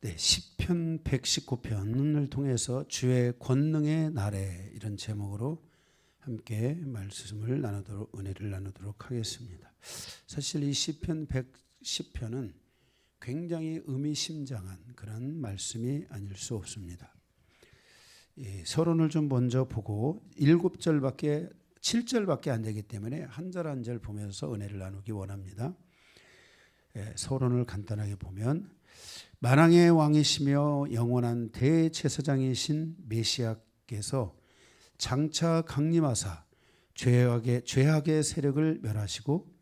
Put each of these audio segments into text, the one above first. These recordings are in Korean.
네, 시편 119편을 통해서 주의 권능의 날에 이런 제목으로 함께 말씀을 나누도록 은혜를 나누도록 하겠습니다. 사실 이 시편 110편은 굉장히 의미심장한 그런 말씀이 아닐 수 없습니다. 서론을 좀 먼저 보고 7절밖에 안 되기 때문에 한 절 한 절 보면서 은혜를 나누기 원합니다. 서론을 간단하게 보면 만왕의 왕이시며 영원한 대제사장이신 메시아께서 장차 강림하사 죄악의 세력을 멸하시고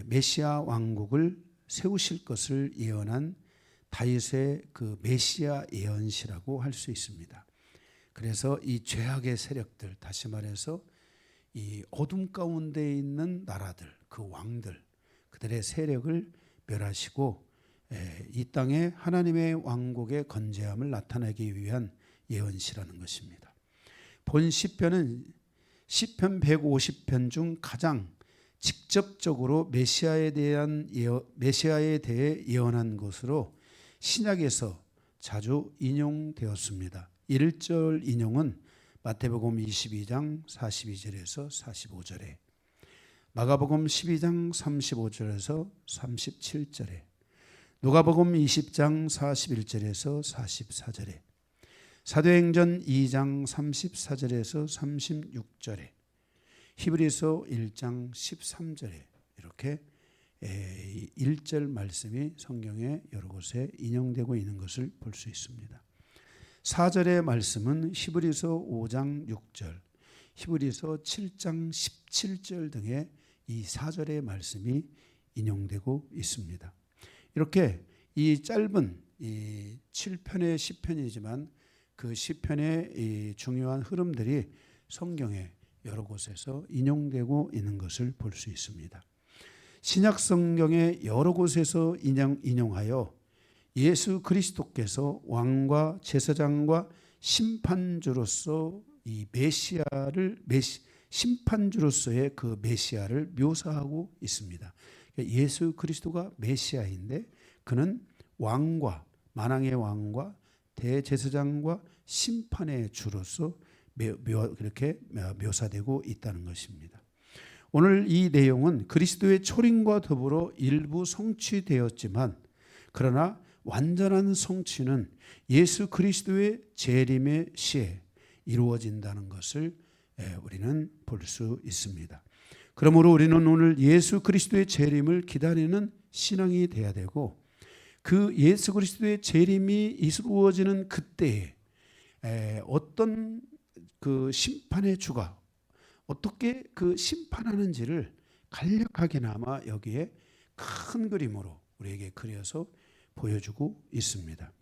메시아 왕국을 세우실 것을 예언한 다윗의 그 메시아 예언시라고 할 수 있습니다. 그래서 이 죄악의 세력들, 다시 말해서 이 어둠 가운데 있는 나라들, 그 왕들, 그들의 세력을 멸하시고 이 땅에 하나님의 왕국의 건재함을 나타내기 위한 예언시라는 것입니다. 본 시편은 시편 150편 중 가장 직접적으로 메시아에 대해 예언한 것으로 신약에서 자주 인용되었습니다. 1절 인용은 마태복음 22장 42절에서 45절에, 마가복음 12장 35절에서 37절에, 누가복음 20장 41절에서 44절에, 사도행전 2장 34절에서 36절에, 히브리서 1장 13절에 이렇게 1절 말씀이 성경에 여러 곳에 인용되고 있는 것을 볼 수 있습니다. 4절의 말씀은 히브리서 5장 6절, 히브리서 7장 17절 등의 이 4절의 말씀이 인용되고 있습니다. 이렇게 이 짧은 이 7편의 시편이지만 그 시편의 이 중요한 흐름들이 성경에 여러 곳에서 인용되고 있는 것을 볼 수 있습니다. 신약 성경의 여러 곳에서 인용하여 예수 그리스도께서 왕과 제사장과 심판주로서 이 심판주로서의 그 메시아를 묘사하고 있습니다. 예수 그리스도가 메시아인데 그는 왕과 만왕의 왕과 대제사장과 심판의 주로서 그렇게 묘사되고 있다는 것입니다. 오늘 이 내용은 그리스도의 초림과 더불어 일부 성취되었지만 그러나 완전한 성취는 예수 그리스도의 재림의 시에 이루어진다는 것을 우리는 볼 수 있습니다. 그러므로 우리는 오늘 예수 그리스도의 재림을 기다리는 신앙이 되어야 되고, 그 예수 그리스도의 재림이 이루어지는 그때에 어떤 그 심판의 주가 어떻게 그 심판하는지를 간략하게나마 여기에 큰 그림으로 우리에게 그려서 보여주고 있습니다.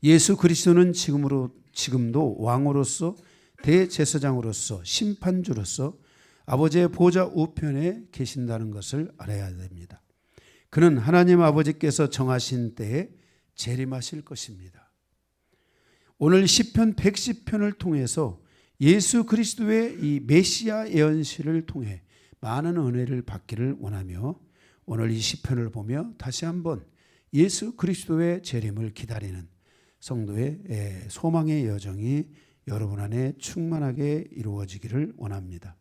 예수 그리스도는 지금도 왕으로서 대제사장으로서 심판주로서 아버지의 보좌 우편에 계신다는 것을 알아야 됩니다. 그는 하나님 아버지께서 정하신 때에 재림하실 것입니다. 오늘 시편 110편을 통해서 예수 그리스도의 이 메시아 예언시를 통해 많은 은혜를 받기를 원하며, 오늘 이 시편을 보며 다시 한번 예수 그리스도의 재림을 기다리는 성도의 소망의 여정이 여러분 안에 충만하게 이루어지기를 원합니다.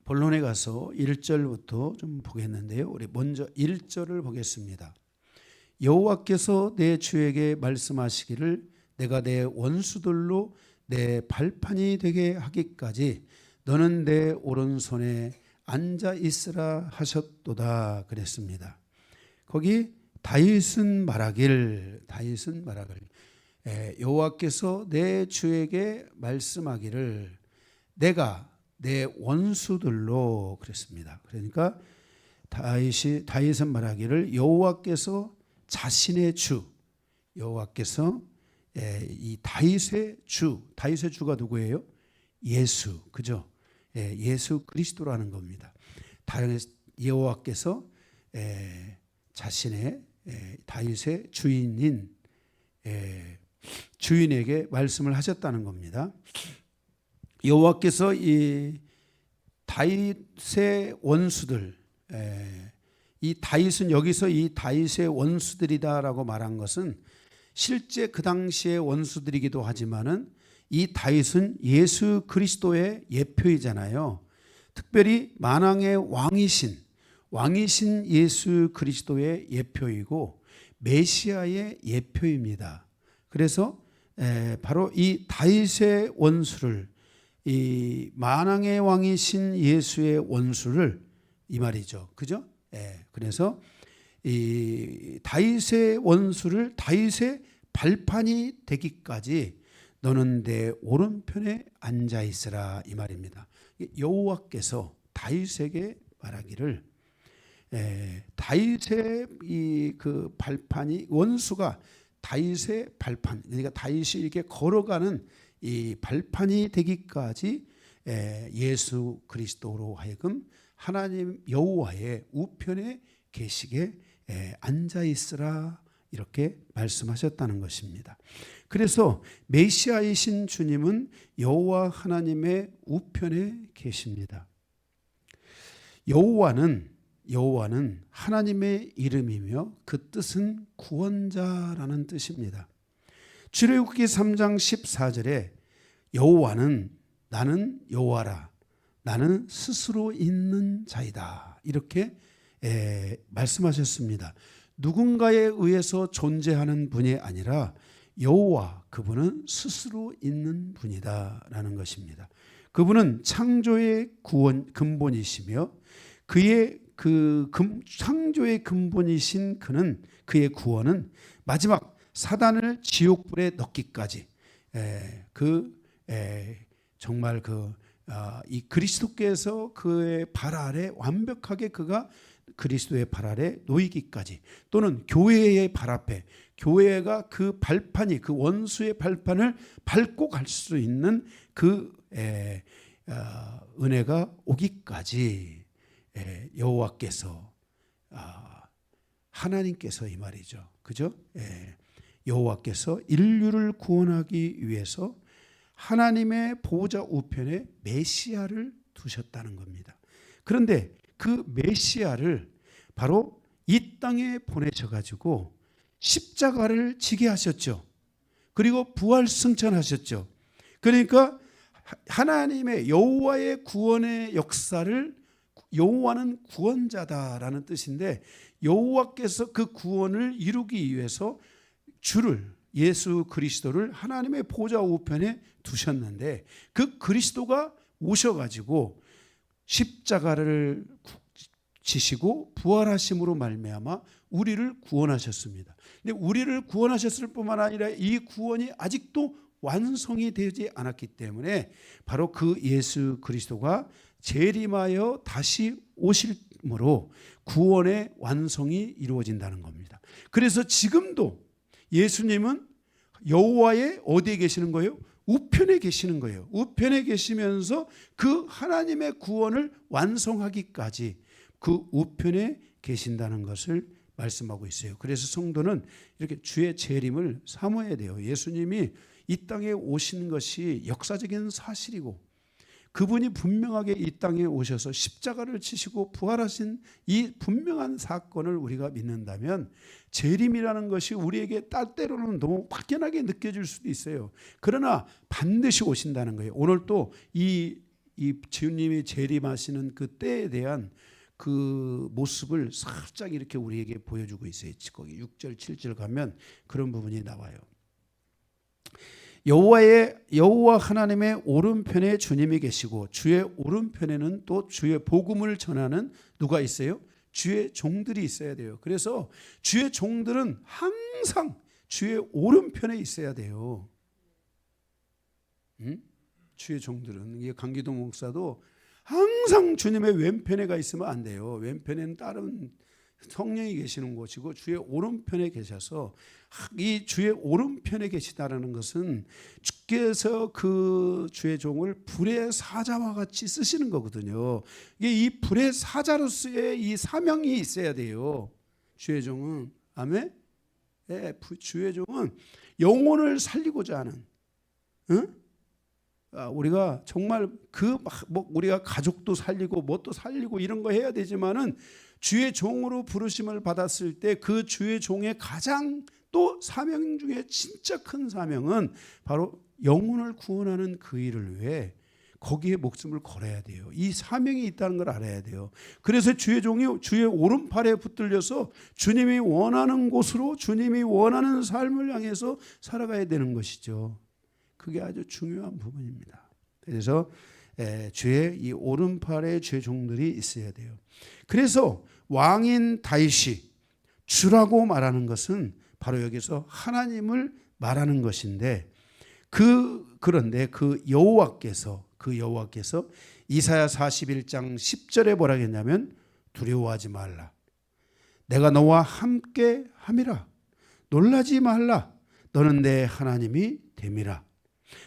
본론에 가서 1절부터 좀 보겠는데요. 우리 먼저 1절을 보겠습니다. 여호와께서 내 주에게 말씀하시기를 내가 내 원수들로 내 발판이 되게 하기까지 너는 내 오른손에 앉아 있으라 하셨도다 그랬습니다. 거기 다윗은 말하길 여호와께서 내 주에게 말씀하기를 내가 내 원수들로 그랬습니다. 그러니까 다윗은 말하기를 여호와께서 자신의 주, 여호와께서 이 다윗의 주가 누구예요? 예수, 그죠? 예수 그리스도라는 겁니다. 여호와께서 자신의 다윗의 주인에게 말씀을 하셨다는 겁니다. 여호와께서 이 다윗의 원수들, 이 다윗은 여기서 이 다윗의 원수들이다라고 말한 것은 실제 그 당시의 원수들이기도 하지만은 이 다윗은 예수 그리스도의 예표이잖아요. 특별히 만왕의 왕이신 예수 그리스도의 예표이고 메시아의 예표입니다. 그래서 바로 이 다윗의 원수를, 이 만왕의 왕이신 예수의 원수를, 이 말이죠. 그죠? 그래서 이 다윗의 원수를 다윗의 발판이 되기까지 너는 내 오른편에 앉아 있으라, 이 말입니다. 여호와께서 다윗에게 말하기를, 다윗의 이 그 발판이, 원수가 다윗의 발판, 그러니까 다윗이 이렇게 걸어가는 이 발판이 되기까지 예수 그리스도로 하여금 하나님 여호와의 우편에 계시게 앉아 있으라, 이렇게 말씀하셨다는 것입니다. 그래서 메시아이신 주님은 여호와 하나님의 우편에 계십니다. 여호와는 하나님의 이름이며 그 뜻은 구원자라는 뜻입니다. 출애굽기 3장 14절에 여호와는 나는 여호와라, 나는 스스로 있는 자이다, 이렇게 말씀하셨습니다. 누군가에 의해서 존재하는 분이 아니라 여호와, 그분은 스스로 있는 분이다라는 것입니다. 그분은 창조의 근본이시며 그의 창조의 근본이신 그의 구원은 마지막 사단을 지옥불에 넣기까지 정말 이 그리스도께서 그의 발 아래 완벽하게 그가 그리스도의 발 아래 놓이기까지, 또는 교회의 발 앞에 교회가 그 발판이, 그 원수의 발판을 밟고 갈 수 있는 그 은혜가 오기까지 여호와께서, 하나님께서, 이 말이죠. 그죠? 여호와께서 인류를 구원하기 위해서 하나님의 보호자 우편에 메시아를 두셨다는 겁니다. 그런데 그 메시아를 바로 이 땅에 보내셔가지고 십자가를 지게 하셨죠. 그리고 부활 승천하셨죠. 그러니까 하나님의 여호와의 구원의 역사를, 여호와는 구원자다라는 뜻인데, 여호와께서 그 구원을 이루기 위해서 주를, 예수 그리스도를 하나님의 보좌 우편에 두셨는데, 그 그리스도가 오셔가지고 십자가를 지시고 부활하심으로 말미암아 우리를 구원하셨습니다. 근데 우리를 구원하셨을 뿐만 아니라 이 구원이 아직도 완성이 되지 않았기 때문에 바로 그 예수 그리스도가 재림하여 다시 오실므로 구원의 완성이 이루어진다는 겁니다. 그래서 지금도 예수님은 여호와의 어디에 계시는 거예요? 우편에 계시는 거예요. 우편에 계시면서 그 하나님의 구원을 완성하기까지 그 우편에 계신다는 것을 말씀하고 있어요. 그래서 성도는 이렇게 주의 재림을 사모해야 돼요. 예수님이 이 땅에 오신 것이 역사적인 사실이고, 그분이 분명하게 이 땅에 오셔서 십자가를 치시고 부활하신 이 분명한 사건을 우리가 믿는다면 재림이라는 것이 우리에게 때로는 너무 확연하게 느껴질 수도 있어요. 그러나 반드시 오신다는 거예요. 오늘 또 이 주님이 재림하시는 그 때에 대한 그 모습을 살짝 이렇게 우리에게 보여주고 있어요. 거기 6절 7절 가면 그런 부분이 나와요. 여호와 하나님의 오른편에 주님이 계시고 주의 오른편에는 또 주의 복음을 전하는 누가 있어요? 주의 종들이 있어야 돼요. 그래서 주의 종들은 항상 주의 오른편에 있어야 돼요. 주의 종들은, 이게 강기동 목사도 항상 주님의 왼편에 가 있으면 안 돼요. 왼편에는 다른 성령이 계시는 곳이고 주의 오른편에 계셔서, 이 주의 오른편에 계시다라는 것은 주께서 그 주의 종을 불의 사자와 같이 쓰시는 거거든요. 이게 이 불의 사자로서의 이 사명이 있어야 돼요. 주의 종은, 아멘. 주의 종은 영혼을 살리고자 하는, 우리가 정말 우리가 가족도 살리고 뭣도 살리고 이런 거 해야 되지만은 주의 종으로 부르심을 받았을 때 그 주의 종의 가장 또 사명 중에 진짜 큰 사명은 바로 영혼을 구원하는 그 일을 위해 거기에 목숨을 걸어야 돼요. 이 사명이 있다는 걸 알아야 돼요. 그래서 주의 종이 주의 오른팔에 붙들려서 주님이 원하는 곳으로 주님이 원하는 삶을 향해서 살아가야 되는 것이죠. 그게 아주 중요한 부분입니다. 그래서 주의 이 오른팔에 주의 종들이 있어야 돼요. 그래서 왕인 다윗이 주라고 말하는 것은 바로 여기서 하나님을 말하는 것인데 그런데 그 여호와께서 이사야 41장 10절에 뭐라 했냐면 두려워하지 말라. 내가 너와 함께 함이라. 놀라지 말라. 너는 내 하나님이 됨이라.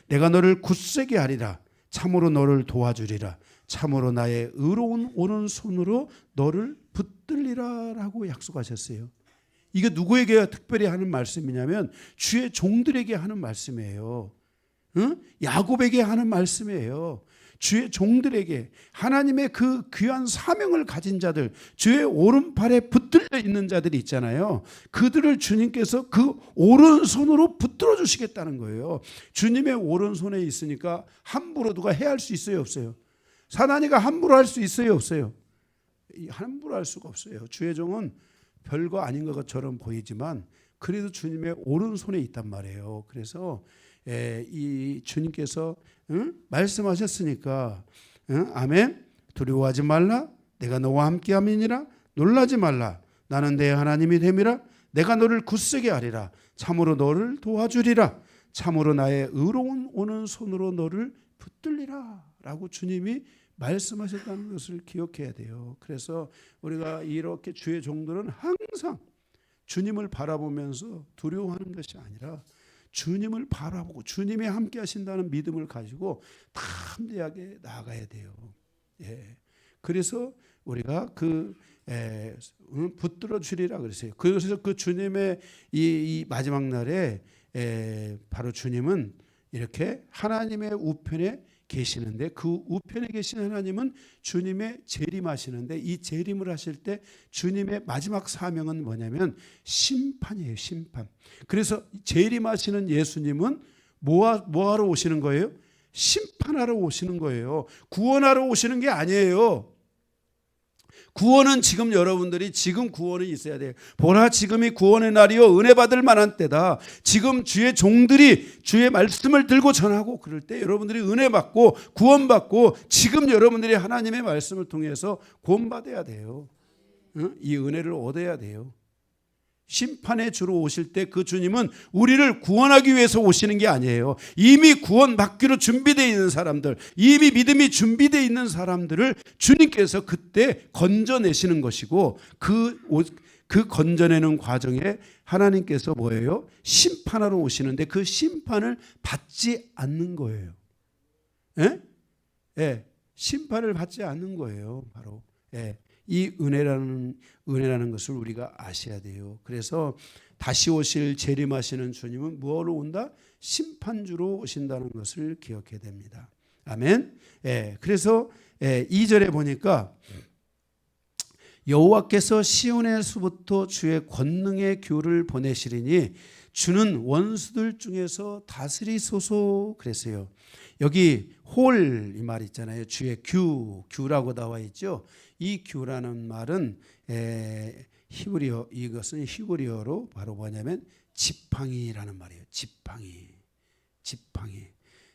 내가 너를 굳세게 하리라. 참으로 너를 도와주리라. 참으로 나의 의로운 오른손으로 너를 붙들리라 라고 약속하셨어요. 이게 누구에게 특별히 하는 말씀이냐면 주의 종들에게 하는 말씀이에요. 야곱에게 하는 말씀이에요. 주의 종들에게 하나님의 그 귀한 사명을 가진 자들, 주의 오른팔에 붙들려 있는 자들이 있잖아요. 그들을 주님께서 그 오른손으로 붙들어 주시겠다는 거예요. 주님의 오른손에 있으니까 함부로 누가 해할 수 있어요, 없어요? 사단이가 함부로 할 수 있어요, 없어요? 함부로 할 수가 없어요. 주의 종은 별거 아닌 것처럼 보이지만 그래도 주님의 오른손에 있단 말이에요. 그래서 이 주님께서 말씀하셨으니까 아멘. 두려워하지 말라. 내가 너와 함께함이니라. 놀라지 말라. 나는 내 하나님이 됨이라. 내가 너를 굳세게 하리라. 참으로 너를 도와주리라. 참으로 나의 의로운 오는 손으로 너를 붙들리라 라고 주님이 말씀하셨다는 것을 기억해야 돼요. 그래서 우리가 이렇게 주의 종들은 항상 주님을 바라보면서 두려워하는 것이 아니라 주님을 바라보고 주님이 함께 하신다는 믿음을 가지고 담대하게 나아가야 돼요. 그래서 우리가 붙들어 주리라 그랬어요. 그래서 그 주님의 이 마지막 날에 바로 주님은 이렇게 하나님의 우편에 계시는데 그 우편에 계신 하나님은 주님의 재림하시는데 이 재림을 하실 때 주님의 마지막 사명은 뭐냐면 심판이에요. 심판. 그래서 재림하시는 예수님은 뭐하러 오시는 거예요? 심판하러 오시는 거예요. 구원하러 오시는 게 아니에요. 구원은 지금 여러분들이 지금 구원이 있어야 돼요. 보라 지금이 구원의 날이요 은혜 받을 만한 때다. 지금 주의 종들이 주의 말씀을 들고 전하고 그럴 때 여러분들이 은혜 받고 구원 받고 지금 여러분들이 하나님의 말씀을 통해서 구원받아야 돼요. 이 은혜를 얻어야 돼요. 심판의 주로 오실 때 그 주님은 우리를 구원하기 위해서 오시는 게 아니에요. 이미 구원받기로 준비되어 있는 사람들, 이미 믿음이 준비되어 있는 사람들을 주님께서 그때 건져내시는 것이고 그 건져내는 과정에 하나님께서 뭐예요? 심판하러 오시는데 그 심판을 받지 않는 거예요. 심판을 받지 않는 거예요. 바로. 이 은혜라는 것을 우리가 아셔야 돼요. 그래서 다시 오실 재림하시는 주님은 무엇으로 온다? 심판주로 오신다는 것을 기억해야 됩니다. 아멘. 그래서 2절에 보니까 여호와께서 시온에서부터 주의 권능의 규를 보내시리니 주는 원수들 중에서 다스리소서 그랬어요. 여기 홀 이 말 있잖아요. 주의 규라고 나와 있죠. 이 규라는 말은 이것은 히브리어로 바로 뭐냐면 지팡이라는 말이에요. 지팡이.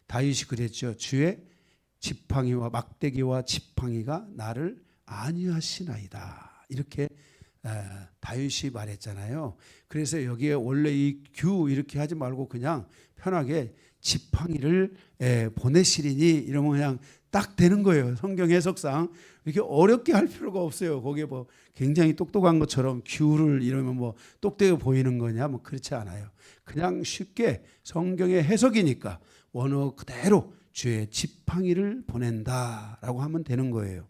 다윗이 그랬죠. 주의 지팡이와 막대기와 지팡이가 나를 안위하시나이다. 이렇게 다윗이 말했잖아요. 그래서 여기에 원래 이 규 이렇게 하지 말고 그냥 편하게 지팡이를 보내시리니 이러면 그냥 딱 되는 거예요. 성경 해석상 이렇게 어렵게 할 필요가 없어요. 거기에 뭐 굉장히 똑똑한 것처럼 규를 이러면 뭐 똑똑해 보이는 거냐? 뭐 그렇지 않아요. 그냥 쉽게 성경의 해석이니까 원어 그대로 주의 지팡이를 보낸다라고 하면 되는 거예요.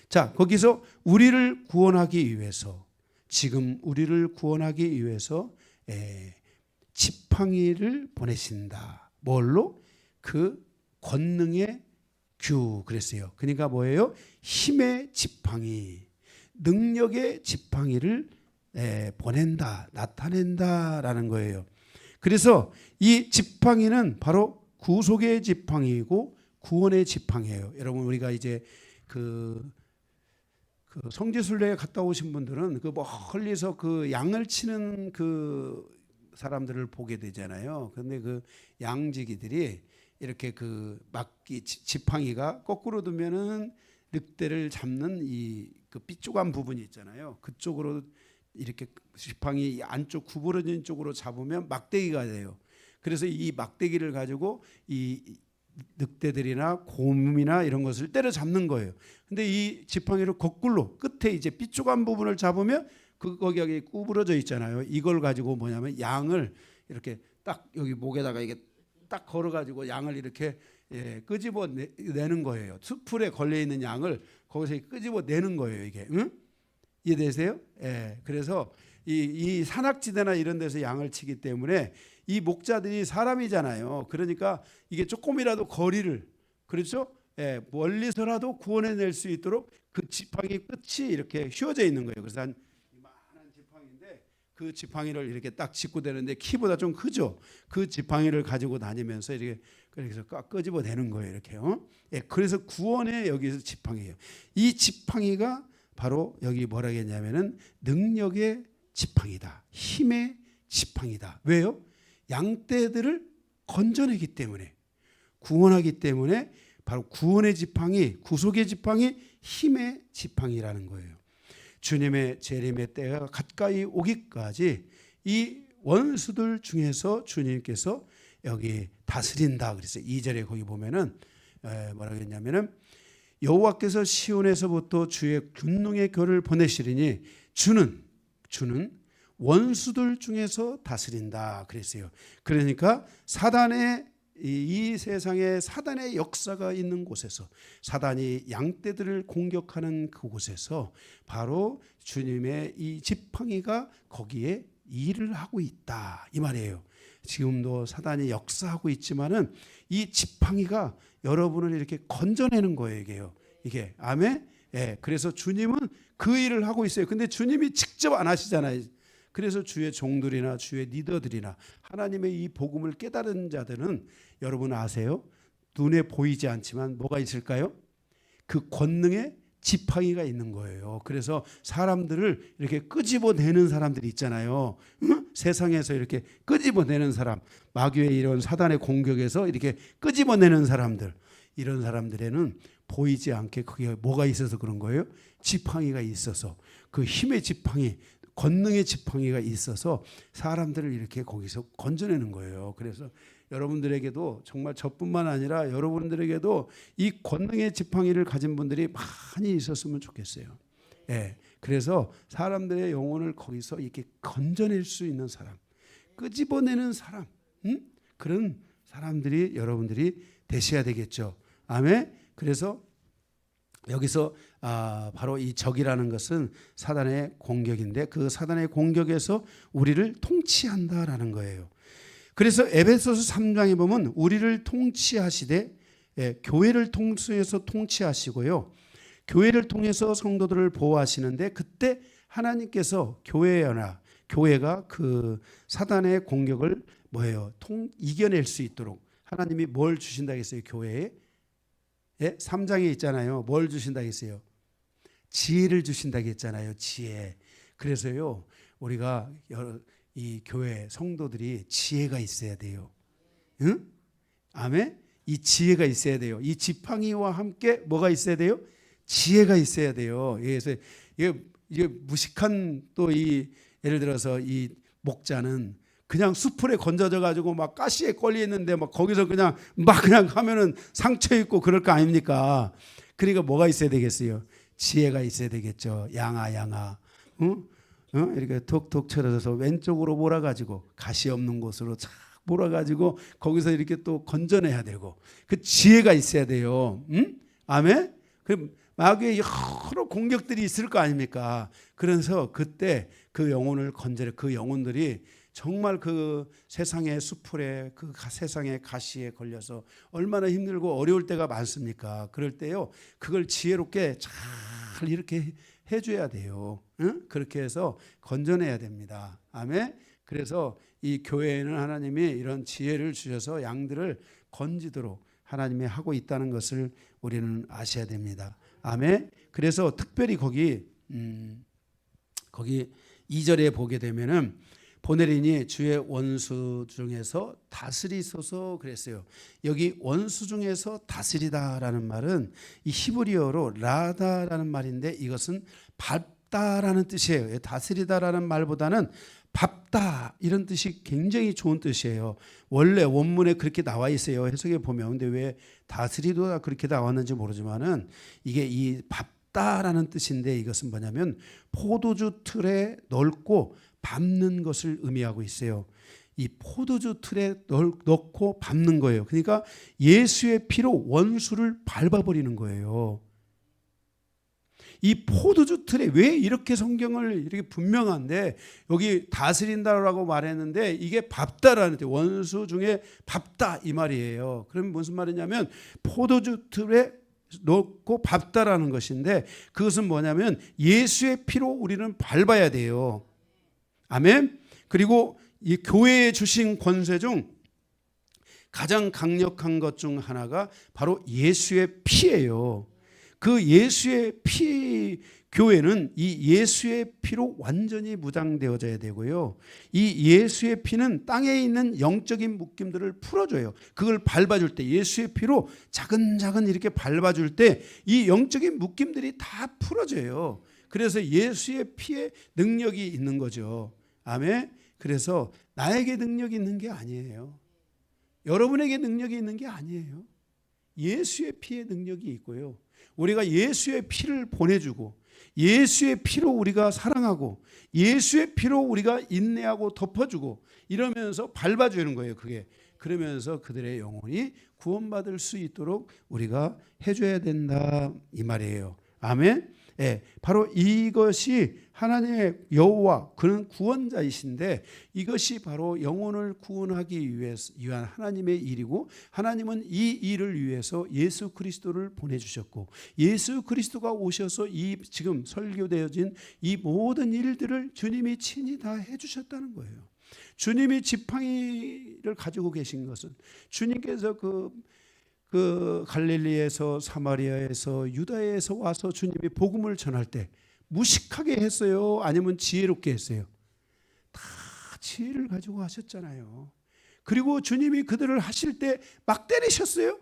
자, 거기서 우리를 구원하기 위해서 지금 우리를 구원하기 위해서 지팡이를 보내신다. 뭘로? 그 권능의 규 그랬어요. 그러니까 뭐예요? 힘의 지팡이. 능력의 지팡이를 보낸다, 나타낸다라는 거예요. 그래서 이 지팡이는 바로 구속의 지팡이이고 구원의 지팡이예요. 여러분 우리가 이제 그 성지순례에 갔다 오신 분들은 그 멀리서 그 양을 치는 그 사람들을 보게 되잖아요. 그런데 그 양지기들이 이렇게 그 막기 지팡이가 거꾸로 두면은 늑대를 잡는 이 그 삐죽한 부분이 있잖아요. 그쪽으로 이렇게 지팡이 안쪽 구부러진 쪽으로 잡으면 막대기가 돼요. 그래서 이 막대기를 가지고 이 늑대들이나 곰이나 이런 것을 때려잡는 거예요. 근데 이 지팡이를 거꾸로 끝에 이제 삐죽한 부분을 잡으면 거기 구부러져 있잖아요. 이걸 가지고 뭐냐면 양을 이렇게 딱 여기 목에다가 이게 딱 걸어가지고 양을 이렇게 끄집어 내는 거예요. 수풀에 걸려 있는 양을 거기서 끄집어 내는 거예요. 이게 응? 이해되세요? 그래서 이 산악지대나 이런 데서 양을 치기 때문에 이 목자들이 사람이잖아요. 그러니까 이게 조금이라도 거리를 그렇죠? 멀리서라도 구원해낼 수 있도록 그 지팡이 끝이 이렇게 휘어져 있는 거예요. 그래서 한 이만한 지팡이인데 그 지팡이를 이렇게 딱 짚고 되는데 키보다 좀 크죠. 그 지팡이를 가지고 다니면서 이렇게 그래서 끄집어내는 거예요. 이렇게요. 그래서 구원의 여기서 지팡이예요. 이 지팡이가 바로 여기 뭐라 했냐면은 능력의 지팡이다. 힘의 지팡이다. 왜요? 양떼들을 건져내기 때문에 구원하기 때문에 바로 구원의 지팡이, 구속의 지팡이, 힘의 지팡이라는 거예요. 주님의 재림의 때가 가까이 오기까지 이 원수들 중에서 주님께서 여기 다스린다. 그래서 2절에 거기 보면은 뭐라고 했냐면은 여호와께서 시온에서부터 주의 군능의 결을 보내시리니 주는 원수들 중에서 다스린다 그랬어요. 그러니까 사단의 이 세상에 사단의 역사가 있는 곳에서 사단이 양떼들을 공격하는 그곳에서 바로 주님의 이 지팡이가 거기에 일을 하고 있다 이 말이에요. 지금도 사단이 역사하고 있지만은 이 지팡이가 여러분을 이렇게 건져내는 거예요. 이게 아멘. 그래서 주님은 그 일을 하고 있어요. 근데 주님이 직접 안 하시잖아요. 그래서 주의 종들이나 주의 리더들이나 하나님의 이 복음을 깨달은 자들은 여러분 아세요? 눈에 보이지 않지만 뭐가 있을까요? 그 권능의 지팡이가 있는 거예요. 그래서 사람들을 이렇게 끄집어내는 사람들이 있잖아요. 세상에서 이렇게 끄집어내는 사람, 마귀의 이런 사단의 공격에서 이렇게 끄집어내는 사람들, 이런 사람들에는 보이지 않게 그게 뭐가 있어서 그런 거예요? 지팡이가 있어서 그 힘의 지팡이, 권능의 지팡이가 있어서 사람들을 이렇게 거기서 건져내는 거예요. 그래서 여러분들에게도 정말 저뿐만 아니라 여러분들에게도 이 권능의 지팡이를 가진 분들이 많이 있었으면 좋겠어요. 그래서 사람들의 영혼을 거기서 이렇게 건져낼 수 있는 사람, 끄집어내는 사람, 그런 사람들이 여러분들이 되셔야 되겠죠. 아멘. 그래서 여기서 바로 이 적이라는 것은 사단의 공격인데 그 사단의 공격에서 우리를 통치한다라는 거예요. 그래서 에베소서 3장에 보면 우리를 통치하시되 교회를 통해서 통치하시고요. 교회를 통해서 성도들을 보호하시는데 그때 하나님께서 교회가 그 사단의 공격을 이겨낼 수 있도록 하나님이 뭘 주신다 했어요? 교회에 3장에 있잖아요. 뭘 주신다 했어요? 지혜를 주신다 했잖아요. 지혜. 그래서요 우리가 이 교회 성도들이 지혜가 있어야 돼요. 응? 아멘. 이 지혜가 있어야 돼요. 이 지팡이와 함께 뭐가 있어야 돼요? 지혜가 있어야 돼요. 그래서 이게 무식한 또 이 예를 들어서 이 목자는 그냥 수풀에 건져져 가지고 막 가시에 걸려 있는데 막 거기서 그냥 하면은 상처 입고 그럴 거 아닙니까? 그러니까 뭐가 있어야 되겠어요? 지혜가 있어야 되겠죠. 양아. 응? 이렇게 톡톡 쳐져서 왼쪽으로 몰아가지고 가시 없는 곳으로 착 몰아가지고 거기서 이렇게 또 건져내야 되고 그 지혜가 있어야 돼요. 아멘. 그럼 마귀의 여러 공격들이 있을 거 아닙니까? 그래서 그때 그 영혼을 건져내 그 영혼들이 정말 그 세상의 수풀에 그 세상의 가시에 걸려서 얼마나 힘들고 어려울 때가 많습니까? 그럴 때요 그걸 지혜롭게 잘 이렇게 해줘야 돼요. 응? 그렇게 해서 건져내야 됩니다. 아멘. 그래서 이 교회에는 하나님이 이런 지혜를 주셔서 양들을 건지도록 하나님이 하고 있다는 것을 우리는 아셔야 됩니다. 아멘. 그래서 특별히 거기 2절에 보게 되면은 보내리니 주의 원수 중에서 다스리소서 그랬어요. 여기 원수 중에서 다스리다라는 말은 이 히브리어로 라다라는 말인데 이것은 밟다라는 뜻이에요. 다스리다라는 말보다는 밟다 이런 뜻이 굉장히 좋은 뜻이에요. 원래 원문에 그렇게 나와 있어요. 해석에 보면. 근데 왜 다스리도다 그렇게 나왔는지 모르지만은 이게 이 밟다라는 뜻인데 이것은 뭐냐면 포도주 틀에 넓고 밟는 것을 의미하고 있어요. 이 포도주 틀에 넣고 밟는 거예요. 그러니까 예수의 피로 원수를 밟아버리는 거예요. 이 포도주 틀에 왜 이렇게 성경을 이렇게 분명한데 여기 다스린다라고 말했는데 이게 밟다라는 뜻, 원수 중에 밟다 이 말이에요. 그럼 무슨 말이냐면 포도주 틀에 넣고 밟다라는 것인데 그것은 뭐냐면 예수의 피로 우리는 밟아야 돼요. 아멘. 그리고 이 교회에 주신 권세 중 가장 강력한 것 중 하나가 바로 예수의 피예요. 그 예수의 피 교회는 이 예수의 피로 완전히 무장되어져야 되고요. 이 예수의 피는 땅에 있는 영적인 묶임들을 풀어줘요. 그걸 밟아줄 때 예수의 피로 자근자근 이렇게 밟아줄 때 이 영적인 묶임들이 다 풀어져요. 그래서 예수의 피에 능력이 있는 거죠. 아멘. 그래서 나에게 능력이 있는 게 아니에요. 여러분에게 능력이 있는 게 아니에요. 예수의 피에 능력이 있고요. 우리가 예수의 피를 보내주고 예수의 피로 우리가 사랑하고 예수의 피로 우리가 인내하고 덮어주고 이러면서 밟아주는 거예요. 그게 그러면서 그들의 영혼이 구원받을 수 있도록 우리가 해줘야 된다 이 말이에요. 아멘. 예, 바로 이것이 하나님의 여호와 그는 구원자이신데 이것이 바로 영혼을 구원하기 위한 하나님의 일이고 하나님은 이 일을 위해서 예수 그리스도를 보내주셨고 예수 그리스도가 오셔서 이 지금 설교되어진 이 모든 일들을 주님이 친히 다 해주셨다는 거예요. 주님이 지팡이를 가지고 계신 것은 주님께서 그 갈릴리에서 사마리아에서 유다에서 와서 주님이 복음을 전할 때 무식하게 했어요? 아니면 지혜롭게 했어요? 다 지혜를 가지고 하셨잖아요. 그리고 주님이 그들을 하실 때 막 때리셨어요?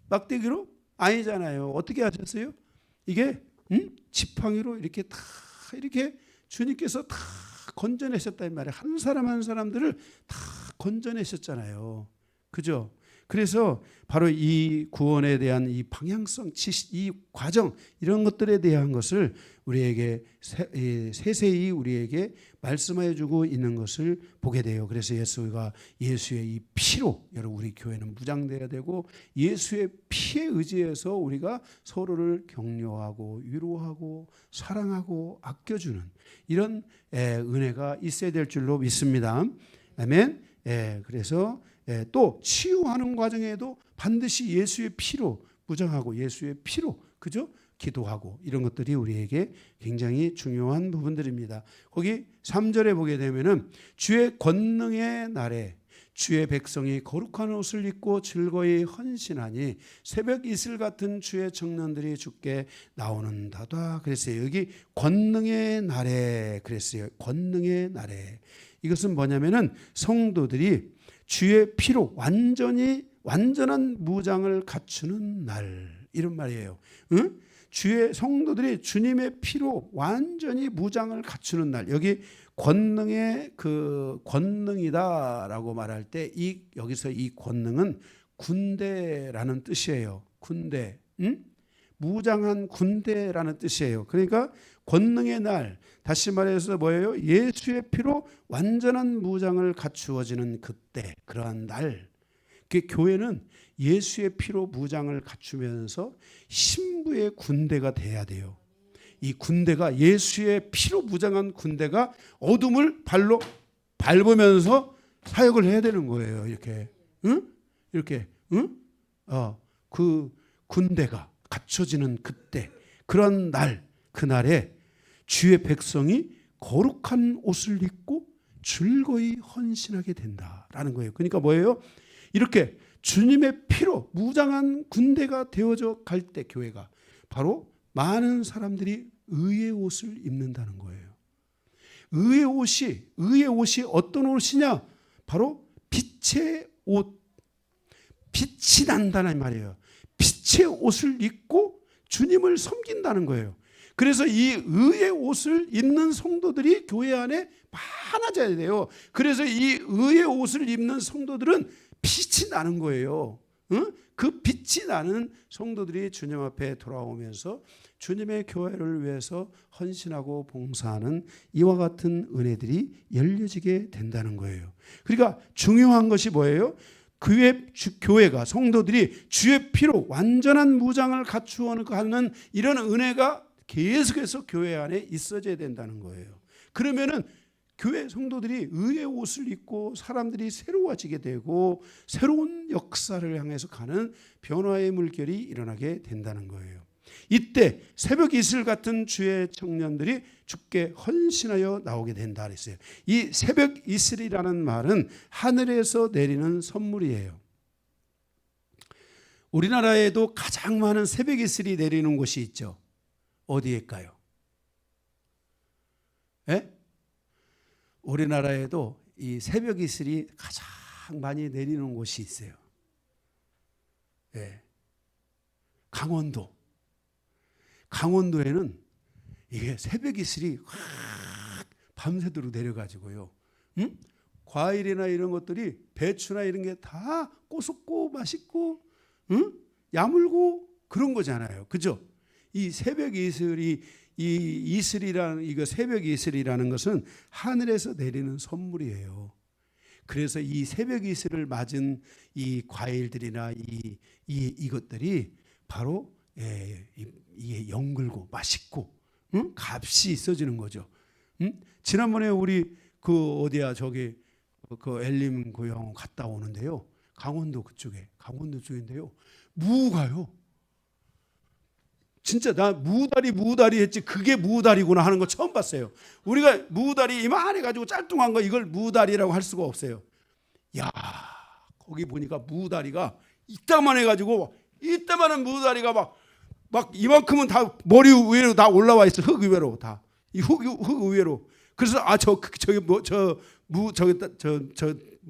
막대기로? 아니잖아요. 어떻게 하셨어요? 이게 지팡이로 이렇게 다 이렇게 주님께서 다 건져내셨단 말이에요. 한 사람 한 사람들을 다 건져내셨잖아요. 그죠? 그래서 바로 이 구원에 대한 이 방향성, 이 과정 이런 것들에 대한 것을 우리에게 세세히 우리에게 말씀해 주고 있는 것을 보게 돼요. 그래서 예수가 예수의 이 피로 여러분 우리 교회는 무장돼야 되고 예수의 피에 의지해서 우리가 서로를 격려하고 위로하고 사랑하고 아껴주는 이런 은혜가 있어야 될 줄로 믿습니다. 아멘. 그래서 또 치유하는 과정에도 반드시 예수의 피로 무장하고 예수의 피로 그죠? 기도하고 이런 것들이 우리에게 굉장히 중요한 부분들입니다. 거기 3절에 보게 되면은 주의 권능의 날에 주의 백성이 거룩한 옷을 입고 즐거이 헌신하니 새벽 이슬 같은 주의 청년들이 주께 나오는다다 그랬어요. 여기 권능의 날에 그랬어요. 권능의 날에 이것은 뭐냐면은 성도들이 주의 피로 완전한 무장을 갖추는 날 이런 말이에요. 응? 주의 성도들이 주님의 피로 완전히 무장을 갖추는 날 여기 권능의 그 권능이다라고 말할 때 여기서 이 권능은 군대라는 뜻이에요. 군대, 무장한 군대라는 뜻이에요. 그러니까 권능의 날 다시 말해서 뭐예요? 예수의 피로 완전한 무장을 갖추어지는 그때 그러한 날 그 교회는 예수의 피로 무장을 갖추면서 신부의 군대가 돼야 돼요. 이 군대가 예수의 피로 무장한 군대가 어둠을 발로 밟으면서 사역을 해야 되는 거예요. 이렇게 이렇게 그 군대가 갖춰지는 그때 그런 날 그날에 주의 백성이 거룩한 옷을 입고 즐거이 헌신하게 된다라는 거예요. 그러니까 뭐예요? 이렇게 주님의 피로 무장한 군대가 되어져 갈 때 교회가 바로 많은 사람들이 의의 옷을 입는다는 거예요. 의의 옷이 어떤 옷이냐? 바로 빛의 옷, 빛이 난다는 말이에요. 빛의 옷을 입고 주님을 섬긴다는 거예요. 그래서 이 의의 옷을 입는 성도들이 교회 안에 많아져야 돼요. 그래서 이 의의 옷을 입는 성도들은 빛이 나는 거예요. 그 빛이 나는 성도들이 주님 앞에 돌아오면서 주님의 교회를 위해서 헌신하고 봉사하는 이와 같은 은혜들이 열려지게 된다는 거예요. 그러니까 중요한 것이 뭐예요? 교회가 성도들이 주의 피로 완전한 무장을 갖추어 가는 이런 은혜가 계속해서 교회 안에 있어져야 된다는 거예요. 그러면은 교회 성도들이 의의 옷을 입고 사람들이 새로워지게 되고 새로운 역사를 향해서 가는 변화의 물결이 일어나게 된다는 거예요. 이때 새벽 이슬 같은 주의 청년들이 주께 헌신하여 나오게 된다 그랬어요. 이 새벽 이슬이라는 말은 하늘에서 내리는 선물이에요. 우리나라에도 가장 많은 새벽 이슬이 내리는 곳이 있죠. 어디일까요? 예? 우리나라에도 이 새벽 이슬이 가장 많이 내리는 곳이 있어요. 예. 강원도에는 이게 새벽 이슬이 밤새도록 내려가지고요. 과일이나 이런 것들이 배추나 이런 게 다 꼬숩고 맛있고 야물고 그런 거잖아요. 그죠? 이 새벽 이슬이 이거 새벽 이슬이라는 것은 하늘에서 내리는 선물이에요. 그래서 이 새벽 이슬을 맞은 이 과일들이나 이것들이 바로 이게 영글고 맛있고 값이 있어지는 거죠. 지난번에 우리 그 엘림 고향 갔다 오는데요. 강원도 쪽인데요. 무가요. 진짜 나 무다리 했지 그게 무다리구나 하는 거 처음 봤어요. 우리가 무다리 이만해가지고 짤뚱한 거 이걸 무다리라고 할 수가 없어요. 야, 거기 보니까 무다리가 이따만 해가지고 이따만한 무다리가 막 이만큼은 다 머리 위로 다 올라와 있어. 흙 위로 다. 이 흙 위로. 그래서 저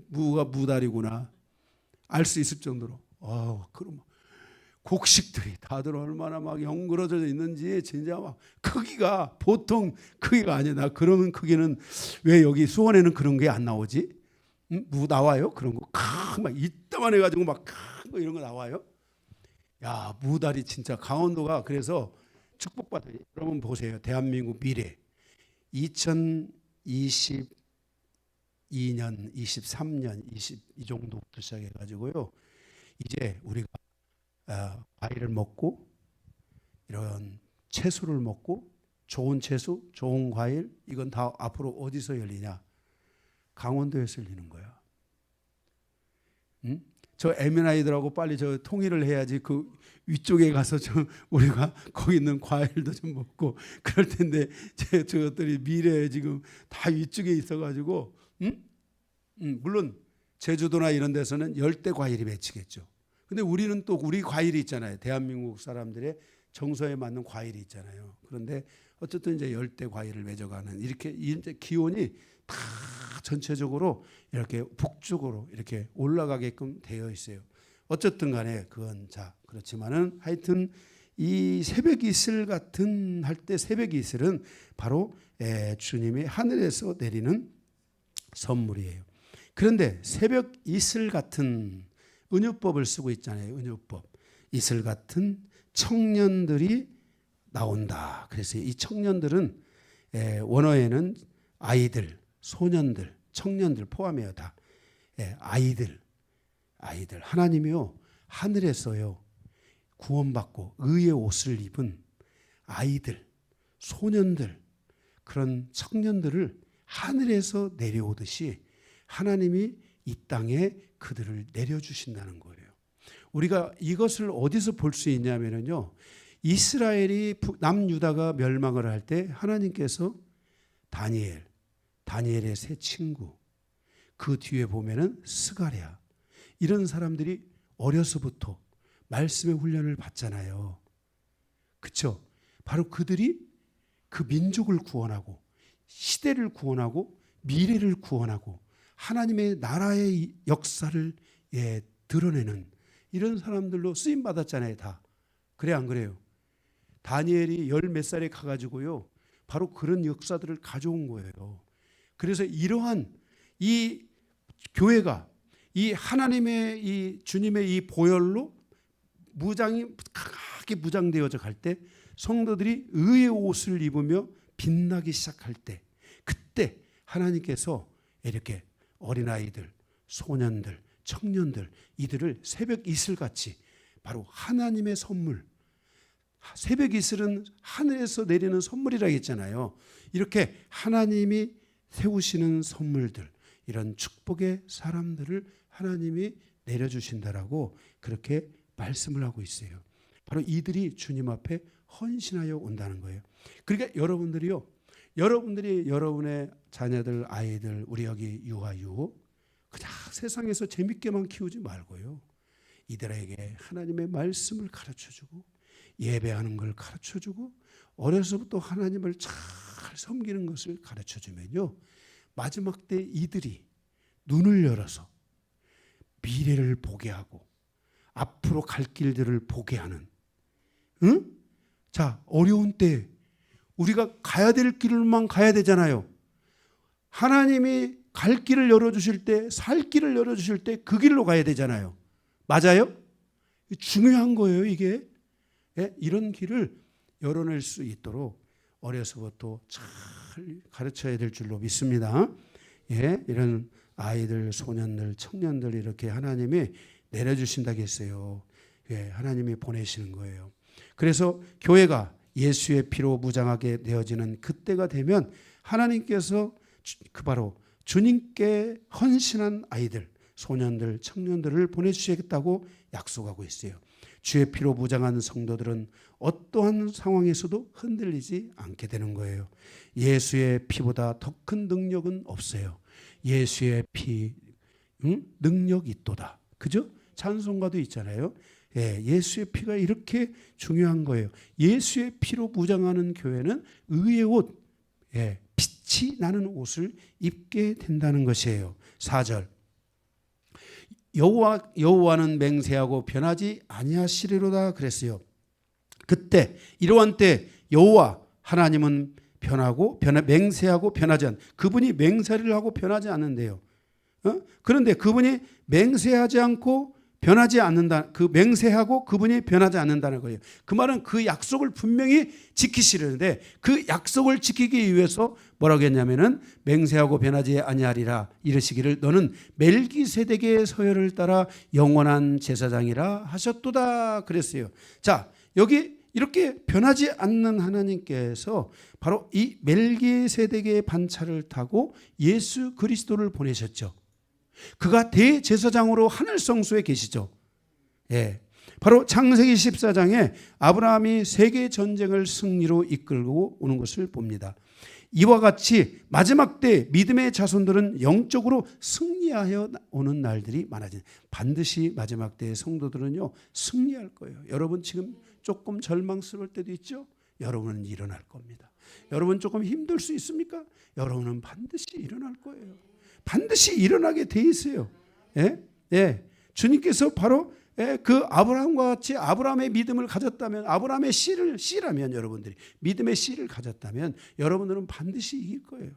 무가 무다리구나 알 수 있을 정도로. 그럼 곡식들이 다들 얼마나 막 영그러져 있는지 진짜 막 크기가 보통 크기가 아니야. 나 그러면 크기는 왜 여기 수원에는 그런 게 안 나오지? 무 나와요? 그런 거 막 이따만 해가지고 막 큰 거 이런 거 나와요? 야, 무다리 진짜 강원도가 그래서 축복받아요. 여러분 보세요. 대한민국 미래 2022년, 23년, 이 정도부터 시작해가지고요. 이제 우리가 과일을 먹고 이런 채소를 먹고 좋은 채소, 좋은 과일 이건 다 앞으로 어디서 열리냐? 강원도에서 열리는 거야. 저 애민아이들하고 빨리 저 통일을 해야지 그 위쪽에 가서 우리가 거기 있는 과일도 좀 먹고 그럴 텐데 저것들이 미래에 지금 다 위쪽에 있어가지고 물론 제주도나 이런 데서는 열대 과일이 맺히겠죠. 근데 우리는 또 우리 과일이 있잖아요. 대한민국 사람들의 정서에 맞는 과일이 있잖아요. 그런데 어쨌든 이제 열대 과일을 맺어가는 이렇게 이제 기온이 다 전체적으로 이렇게 북쪽으로 이렇게 올라가게끔 되어 있어요. 어쨌든 간에 그건 그렇지만은 하여튼 이 새벽 이슬 같은 할 때 새벽 이슬은 바로 주님이 하늘에서 내리는 선물이에요. 그런데 새벽 이슬 같은 은유법을 쓰고 있잖아요. 은유법. 이슬 같은 청년들이 나온다. 그래서 이 청년들은 원어에는 아이들, 소년들, 청년들 포함해요. 다. 아이들. 하나님이요. 하늘에서요. 구원받고 의의 옷을 입은 아이들, 소년들, 그런 청년들을 하늘에서 내려오듯이 하나님이 이 땅에 그들을 내려주신다는 거예요. 우리가 이것을 어디서 볼 수 있냐면요. 이스라엘이 남유다가 멸망을 할 때 하나님께서 다니엘의 세 친구, 그 뒤에 보면은 스가랴, 이런 사람들이 어려서부터 말씀의 훈련을 받잖아요. 그렇죠? 바로 그들이 그 민족을 구원하고 시대를 구원하고 미래를 구원하고 하나님의 나라의 역사를 드러내는 이런 사람들로 쓰임 받았잖아요. 다. 그래 안 그래요? 다니엘이 10몇 살에 가가지고요, 바로 그런 역사들을 가져온 거예요. 그래서 이러한 이 교회가 이 하나님의 이 주님의 이 보혈로 무장이 강하게 무장되어져 갈 때, 성도들이 의의 옷을 입으며 빛나기 시작할 때, 그때 하나님께서 이렇게 어린아이들, 소년들, 청년들, 이들을 새벽 이슬같이, 바로 하나님의 선물, 새벽 이슬은 하늘에서 내리는 선물이라고 했잖아요. 이렇게 하나님이 세우시는 선물들, 이런 축복의 사람들을 하나님이 내려주신다라고 그렇게 말씀을 하고 있어요. 바로 이들이 주님 앞에 헌신하여 온다는 거예요. 그러니까 여러분들이 여러분의 자녀들, 아이들, 우리 여기 유아유, 그냥 세상에서 재밌게만 키우지 말고요, 이들에게 하나님의 말씀을 가르쳐주고 예배하는 걸 가르쳐주고 어려서부터 하나님을 잘 섬기는 것을 가르쳐주면요, 마지막 때 이들이 눈을 열어서 미래를 보게 하고 앞으로 갈 길들을 보게 하는, 자, 어려운 때 우리가 가야 될 길만 가야 되잖아요. 하나님이 갈 길을 열어주실 때, 살 길을 열어주실 때 그 길로 가야 되잖아요. 맞아요? 중요한 거예요, 이게. 이런 길을 열어낼 수 있도록 어려서부터 잘 가르쳐야 될 줄로 믿습니다. 이런 아이들, 소년들, 청년들 이렇게 하나님이 내려주신다고 했어요. 하나님이 보내시는 거예요. 그래서 교회가 예수의 피로 무장하게 되어지는 그때가 되면 하나님께서 바로 주님께 헌신한 아이들, 소년들, 청년들을 보내주시겠다고 약속하고 있어요. 주의 피로 무장한 성도들은 어떠한 상황에서도 흔들리지 않게 되는 거예요. 예수의 피보다 더 큰 능력은 없어요. 예수의 피, 능력이 있도다. 그죠? 찬송가도 있잖아요. 예수의 피가 이렇게 중요한 거예요. 예수의 피로 무장하는 교회는 의의 옷, 빛이 나는 옷을 입게 된다는 것이에요. 4절. 여호와는 맹세하고 변하지 아니하시리로다 그랬어요. 그때 이러한 때 여호와 하나님은 맹세하고 변하지 않는, 그분이 맹세를 하고 변하지 않는데요. 그런데 그분이 맹세하지 않고 변하지 않는다. 그 맹세하고 그분이 변하지 않는다는 거예요. 그 말은 그 약속을 분명히 지키시려는데, 그 약속을 지키기 위해서 뭐라고 했냐면은 맹세하고 변하지 아니하리라 이르시기를 너는 멜기세덱의 서열을 따라 영원한 제사장이라 하셨도다 그랬어요. 자, 여기 이렇게 변하지 않는 하나님께서 바로 이 멜기세덱의 반차를 타고 예수 그리스도를 보내셨죠. 그가 대제사장으로 하늘 성소에 계시죠. 바로 창세기 14장에 아브라함이 세계 전쟁을 승리로 이끌고 오는 것을 봅니다. 이와 같이 마지막 때 믿음의 자손들은 영적으로 승리하여 오는 날들이 많아진, 반드시 마지막 때의 성도들은요 승리할 거예요. 여러분 지금 조금 절망스러울 때도 있죠. 여러분은 일어날 겁니다. 여러분 조금 힘들 수 있습니까? 여러분은 반드시 일어날 거예요. 반드시 일어나게 돼 있어요. 주님께서 바로 그 아브라함과 같이 아브라함의 믿음을 가졌다면, 아브라함의 씨라면, 여러분들이 믿음의 씨를 가졌다면 여러분들은 반드시 이길 거예요.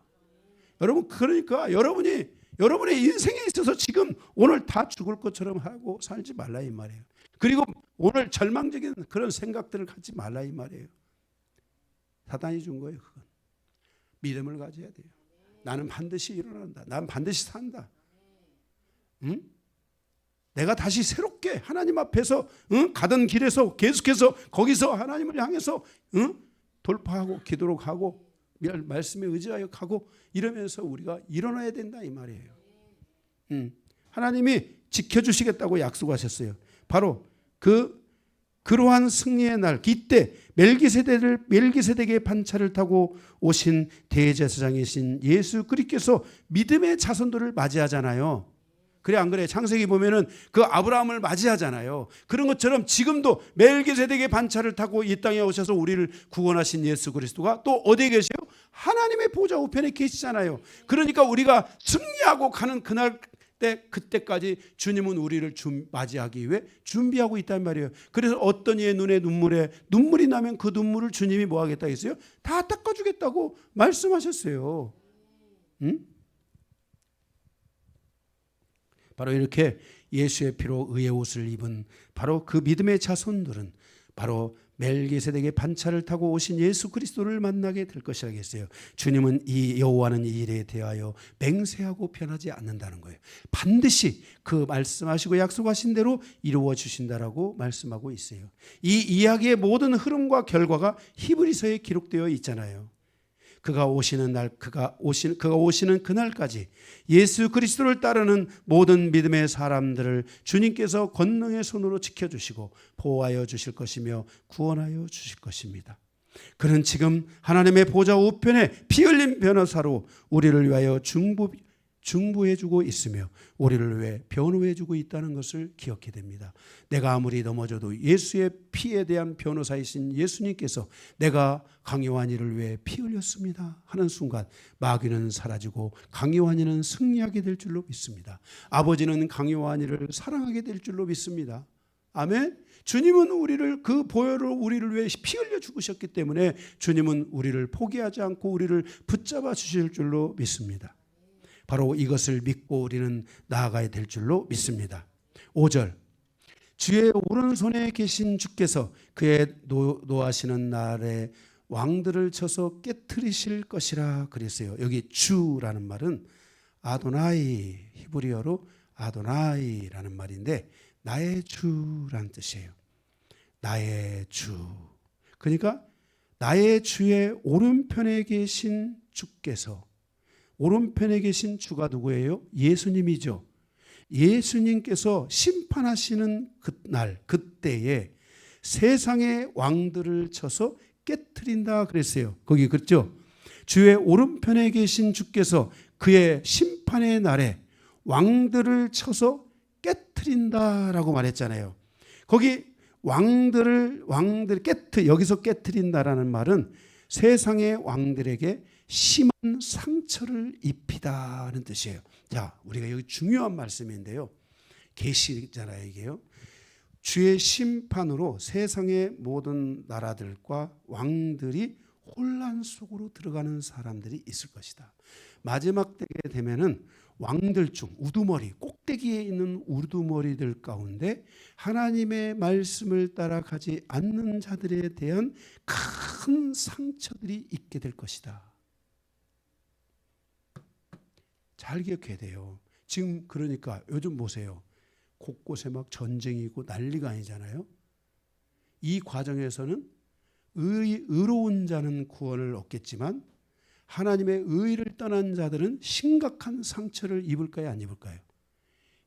여러분, 그러니까 여러분의 인생에 있어서 지금 오늘 다 죽을 것처럼 하고 살지 말라 이 말이에요. 그리고 오늘 절망적인 그런 생각들을 갖지 말라 이 말이에요. 사단이 준 거예요. 그건 믿음을 가져야 돼요. 나는 반드시 일어난다. 나는 반드시 산다. 내가 다시 새롭게 하나님 앞에서 가던 길에서 계속해서 거기서 하나님을 향해서 돌파하고 기도로 가고 말씀에 의지하여 가고 이러면서 우리가 일어나야 된다 이 말이에요. 하나님이 지켜주시겠다고 약속하셨어요. 바로 그 그러한 승리의 날, 이때 멜기세덱의 반차를 타고 오신 대제사장이신 예수 그리스도께서 믿음의 자손들을 맞이하잖아요. 그래 안 그래? 창세기 보면은 그 아브라함을 맞이하잖아요. 그런 것처럼 지금도 멜기세덱의 반차를 타고 이 땅에 오셔서 우리를 구원하신 예수 그리스도가 또 어디에 계세요? 하나님의 보좌 우편에 계시잖아요. 그러니까 우리가 승리하고 가는 그날 그때까지 주님은 우리를 맞이하기 위해 준비하고 있단 말이에요. 그래서 어떤 이의 눈에 눈물이 나면 그 눈물을 주님이 뭐 하겠다 했어요? 다 닦아주겠다고 말씀하셨어요. 응? 바로 이렇게 예수의 피로 의의 옷을 입은 바로 그 믿음의 자손들은 바로 멜기세덱의 반차를 타고 오신 예수 그리스도를 만나게 될 것이라겠어요. 주님은 이 여호와는 이 일에 대하여 맹세하고 변하지 않는다는 거예요. 반드시 그 말씀하시고 약속하신 대로 이루어 주신다라고 말씀하고 있어요. 이 이야기의 모든 흐름과 결과가 히브리서에 기록되어 있잖아요. 그가 오시는 날, 그가 오시는 그날까지 예수 그리스도를 따르는 모든 믿음의 사람들을 주님께서 권능의 손으로 지켜주시고 보호하여 주실 것이며 구원하여 주실 것입니다. 그는 지금 하나님의 보좌 우편에 피 흘린 변호사로 우리를 위하여 중보해주고 있으며 우리를 위해 변호해주고 있다는 것을 기억해야 됩니다. 내가 아무리 넘어져도 예수의 피에 대한 변호사이신 예수님께서 내가 강요한이를 위해 피 흘렸습니다 하는 순간 마귀는 사라지고 강요한이는 승리하게 될 줄로 믿습니다. 아버지는 강요한이를 사랑하게 될 줄로 믿습니다. 아멘. 주님은 우리를 그 보혈로 우리를 위해 피 흘려 죽으셨기 때문에 주님은 우리를 포기하지 않고 우리를 붙잡아 주실 줄로 믿습니다. 바로 이것을 믿고 우리는 나아가야 될 줄로 믿습니다. 5절 주의 오른손에 계신 주께서 그의 노하시는 날에 왕들을 쳐서 깨트리실 것이라 그랬어요. 여기 주라는 말은 아도나이, 히브리어로 아도나이라는 말인데 나의 주라는 뜻이에요. 나의 주. 그러니까 나의 주의 오른편에 계신 주께서, 오른편에 계신 주가 누구예요? 예수님이죠. 예수님께서 심판하시는 그날, 그때에 세상의 왕들을 쳐서 깨트린다 그랬어요. 거기 그렇죠? 주의 오른편에 계신 주께서 그의 심판의 날에 왕들을 쳐서 깨트린다라고 말했잖아요. 거기 왕들 여기서 깨트린다라는 말은 세상의 왕들에게 심한 상처를 입히다는 뜻이에요. 자, 우리가 여기 중요한 말씀인데요. 계시잖아요, 이게요. 주의 심판으로 세상의 모든 나라들과 왕들이 혼란 속으로 들어가는 사람들이 있을 것이다. 마지막 때가 되면은 왕들 중 우두머리, 꼭대기에 있는 우두머리들 가운데 하나님의 말씀을 따라가지 않는 자들에 대한 큰 상처들이 있게 될 것이다. 잘 기억해야 돼요. 지금 그러니까 요즘 보세요. 곳곳에 막 전쟁이고 난리가 아니잖아요. 이 과정에서는 의로운 자는 구원을 얻겠지만 하나님의 의를 떠난 자들은 심각한 상처를 입을까요, 안 입을까요?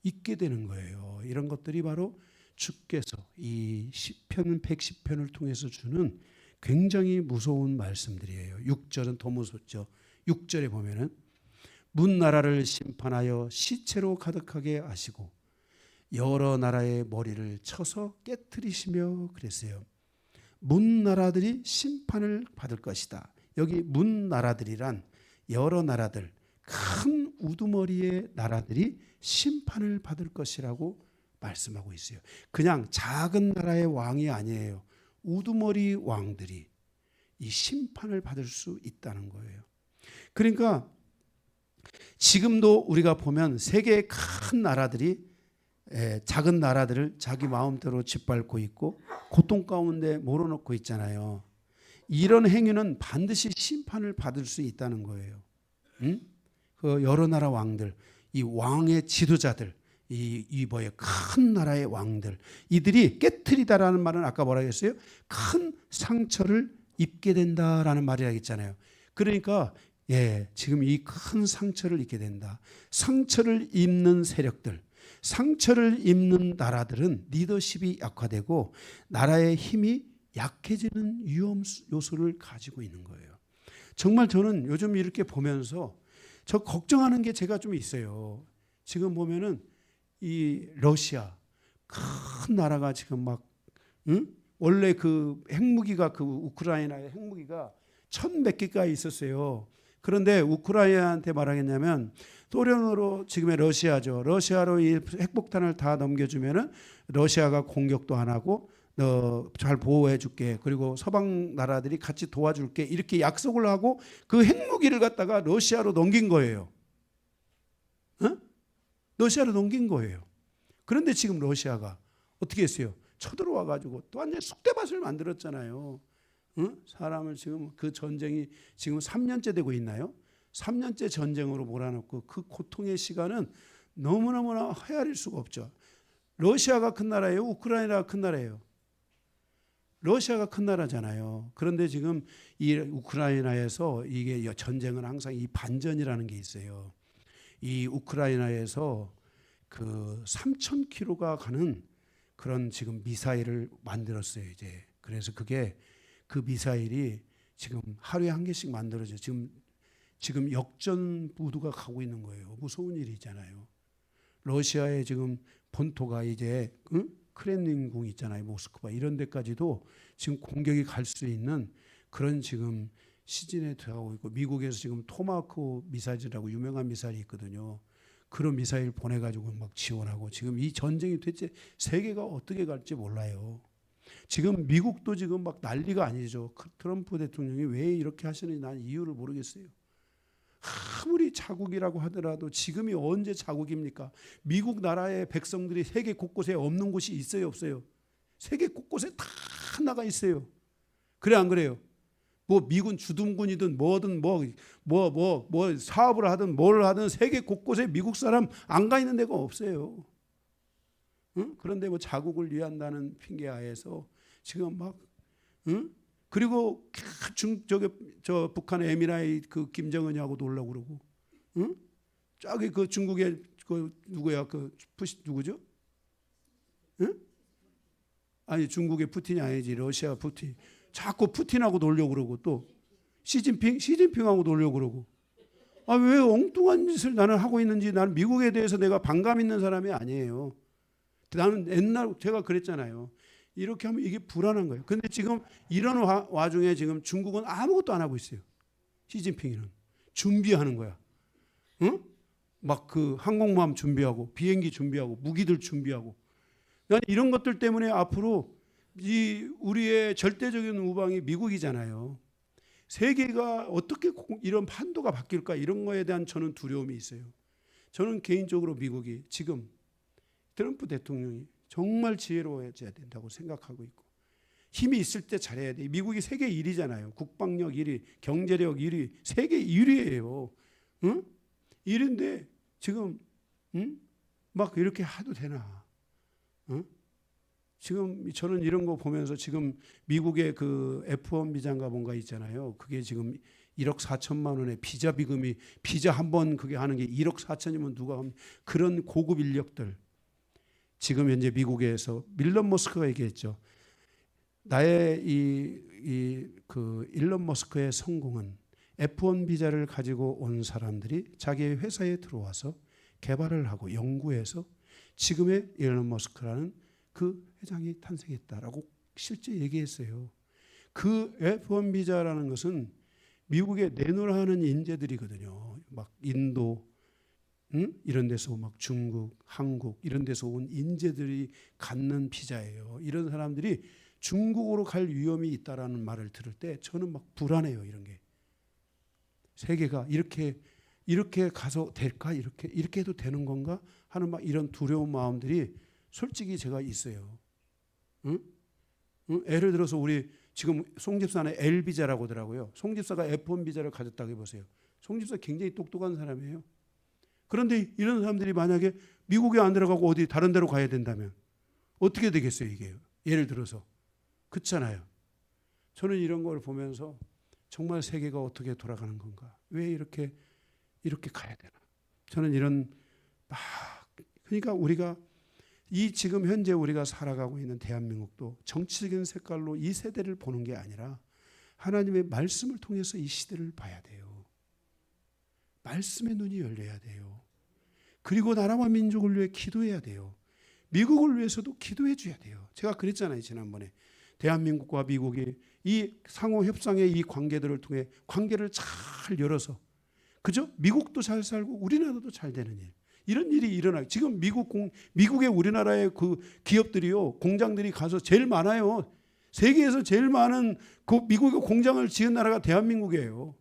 입게 되는 거예요. 이런 것들이 바로 주께서 이 시편 110편을 통해서 주는 굉장히 무서운 말씀들이에요. 6절은 더 무섭죠. 6절에 보면은 문 나라를 심판하여 시체로 가득하게 하시고 여러 나라의 머리를 쳐서 깨트리시며 그랬어요. 문 나라들이 심판을 받을 것이다. 여기 문 나라들이란 여러 나라들, 큰 우두머리의 나라들이 심판을 받을 것이라고 말씀하고 있어요. 그냥 작은 나라의 왕이 아니에요. 우두머리 왕들이 이 심판을 받을 수 있다는 거예요. 그러니까 지금도 우리가 보면 세계의 큰 나라들이 작은 나라들을 자기 마음대로 짓밟고 있고 고통 가운데 몰아넣고 있잖아요. 이런 행위는 반드시 심판을 받을 수 있다는 거예요. 응? 그 여러 나라 왕들, 이 왕의 지도자들, 이 뭐예요? 큰 나라의 왕들, 이들이 깨트리다라는 말은 아까 뭐라 했어요? 큰 상처를 입게 된다라는 말이라고 했잖아요. 그러니까 지금 이 큰 상처를 입게 된다. 상처를 입는 세력들, 상처를 입는 나라들은 리더십이 약화되고 나라의 힘이 약해지는 위험 요소를 가지고 있는 거예요. 정말 저는 요즘 이렇게 보면서 저 걱정하는 게 제가 좀 있어요. 지금 보면은 이 러시아 큰 나라가 지금 막 원래 그 핵무기가 그 우크라이나의 핵무기가 1,100 개가 있었어요. 그런데 우크라이나한테 말하겠냐면 소련으로 지금의 러시아죠. 러시아로 이 핵폭탄을 다 넘겨주면은 러시아가 공격도 안 하고 너 잘 보호해 줄게. 그리고 서방 나라들이 같이 도와줄게. 이렇게 약속을 하고 그 핵무기를 갖다가 러시아로 넘긴 거예요. 러시아로 넘긴 거예요. 그런데 지금 러시아가 어떻게 했어요? 쳐들어와 가지고 또 완전 쑥대밭을 만들었잖아요. 사람을 지금 그 전쟁이 지금 3년째 되고 있나요? 3년째 전쟁으로 몰아넣고 그 고통의 시간은 너무너무나 헤아릴 수가 없죠. 러시아가 큰 나라예요? 우크라이나가 큰 나라예요? 러시아가 큰 나라잖아요. 그런데 지금 이 우크라이나에서 이게 전쟁은 항상 이 반전이라는 게 있어요. 이 우크라이나에서 그 3,000km가 가는 그런 지금 미사일을 만들었어요, 이제. 그래서 그게 그 미사일이 지금 하루에 한 개씩 만들어져. 지금 역전 무드가 가고 있는 거예요. 무서운 일이잖아요. 러시아의 지금 본토가 이제 크렘린궁 있잖아요. 모스크바 이런 데까지도 지금 공격이 갈 수 있는 그런 지금 시즌에 들어가고 있고, 미국에서 지금 토마호크 미사일이라고 유명한 미사일이 있거든요. 그런 미사일 보내가지고 막 지원하고, 지금 이 전쟁이 대체 세계가 어떻게 갈지 몰라요. 지금 미국도 지금 막 난리가 아니죠. 트럼프 대통령이 왜 이렇게 하시는지 난 이유를 모르겠어요. 아무리 자국이라고 하더라도 지금이 언제 자국입니까? 미국 나라의 백성들이 세계 곳곳에 없는 곳이 있어요, 없어요? 세계 곳곳에 다 나가 있어요. 그래 안 그래요? 뭐 미군 주둔군이든 뭐든 뭐 사업을 하든 뭘 하든 세계 곳곳에 미국 사람 안 가 있는 데가 없어요. 그런데 뭐 자국을 위한다는 핑계하에서 지금 막 그리고 저 북한의 에미라이 그 김정은이하고 놀라고 그러고, 저기 그 중국의 그 누구야 그 누구죠? 아니 중국의 푸틴이 아니지, 러시아 푸틴. 자꾸 푸틴하고 놀려고 그러고, 또 시진핑하고 놀려고 그러고. 아, 왜 엉뚱한 짓을 나는 하고 있는지. 나는 미국에 대해서 내가 반감 있는 사람이 아니에요. 나는 옛날 제가 그랬잖아요. 이렇게 하면 이게 불안한 거예요. 그런데 지금 이런 와중에 지금 중국은 아무것도 안 하고 있어요. 시진핑이는 준비하는 거야. 응? 막 그 항공모함 준비하고 비행기 준비하고 무기들 준비하고. 난 이런 것들 때문에 앞으로 우리의 절대적인 우방이 미국이잖아요. 세계가 어떻게 이런 판도가 바뀔까, 이런 거에 대한 저는 두려움이 있어요. 저는 개인적으로 미국이 지금 트럼프 대통령이 정말 지혜로워져야 된다고 생각하고 있고, 힘이 있을 때 잘해야 돼. 미국이 세계 1위잖아요. 국방력 1위, 경제력 1위, 세계 1위예요. 1위인데 지금 막 이렇게 해도 되나? 지금 저는 이런 거 보면서 지금 미국의 그 F1 비자인가 뭔가 있잖아요. 그게 지금 1억 4천만 원의 비자 비금이, 비자 한 번 그게 하는 게 1억 4천이면 누가 합니까? 그런 고급 인력들. 지금 현재 미국에서 밀런 머스크가 얘기했죠. 나의 그 일론 머스크의 성공은 F1 비자를 가지고 온 사람들이 자기의 회사에 들어와서 개발을 하고 연구해서 지금의 일론 머스크라는 그 회장이 탄생했다라고 실제 얘기했어요. 그 F1 비자라는 것은 미국에 내놓으라는 인재들이거든요. 막 인도, 이런 데서 막 중국, 한국 이런 데서 온 인재들이 갖는 비자예요. 이런 사람들이 중국으로 갈 위험이 있다라는 말을 들을 때 저는 막 불안해요. 이런 게 세계가 이렇게 가서 될까, 이렇게 해도 되는 건가 하는 막 이런 두려운 마음들이 솔직히 제가 있어요. 예를 들어서 우리 지금 송 집사는 L 비자라고 하더라고요. 송 집사가 F1 비자를 가졌다고 해보세요. 송 집사 굉장히 똑똑한 사람이에요. 그런데 이런 사람들이 만약에 미국에 안 들어가고 어디 다른 데로 가야 된다면 어떻게 되겠어요, 이게? 예를 들어서. 그렇잖아요. 저는 이런 걸 보면서 정말 세계가 어떻게 돌아가는 건가? 왜 이렇게 가야 되나? 저는 이런 막 그러니까 우리가 이 지금 현재 우리가 살아가고 있는 대한민국도 정치적인 색깔로 이 세대를 보는 게 아니라 하나님의 말씀을 통해서 이 시대를 봐야 돼요. 말씀의 눈이 열려야 돼요. 그리고 나라와 민족을 위해 기도해야 돼요. 미국을 위해서도 기도해 줘야 돼요. 제가 그랬잖아요, 지난번에. 대한민국과 미국이 이 상호 협상의 이 관계들을 통해 관계를 잘 열어서, 그죠? 미국도 잘 살고 우리나라도 잘 되는 일. 이런 일이 일어나요. 지금 미국의 우리나라의 그 기업들이요, 공장들이 가서 제일 많아요. 세계에서 제일 많은 그 미국의 공장을 지은 나라가 대한민국이에요.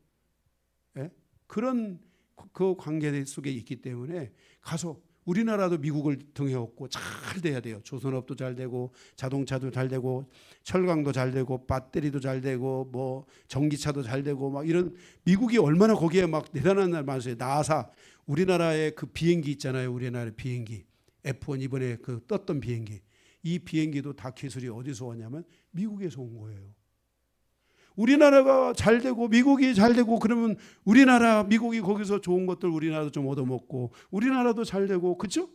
예? 그런 그 관계 속에 있기 때문에 가서 우리나라도 미국을 등에 업고 잘 돼야 돼요. 조선업도 잘 되고 자동차도 잘 되고 철강도 잘 되고 배터리도 잘 되고 뭐 전기차도 잘 되고 막 이런, 미국이 얼마나 거기에 막 대단한 날 많았어요. 나사, 우리나라의 그 비행기 있잖아요. 우리나라의 비행기 F1 이번에 그 떴던 비행기, 이 비행기도 다 기술이 어디서 왔냐면 미국에서 온 거예요. 우리나라가 잘 되고 미국이 잘 되고 그러면 우리나라, 미국이 거기서 좋은 것들 우리나라도 좀 얻어먹고 우리나라도 잘 되고, 그렇죠?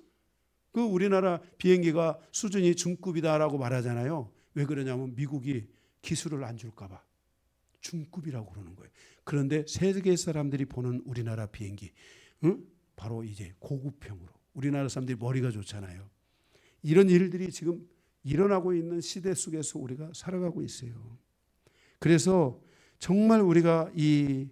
그 우리나라 비행기가 수준이 중급이다라고 말하잖아요. 왜 그러냐면 미국이 기술을 안 줄까 봐 중급이라고 그러는 거예요. 그런데 세계 사람들이 보는 우리나라 비행기, 바로 이제 고급형으로, 우리나라 사람들이 머리가 좋잖아요. 이런 일들이 지금 일어나고 있는 시대 속에서 우리가 살아가고 있어요. 그래서 정말 우리가 이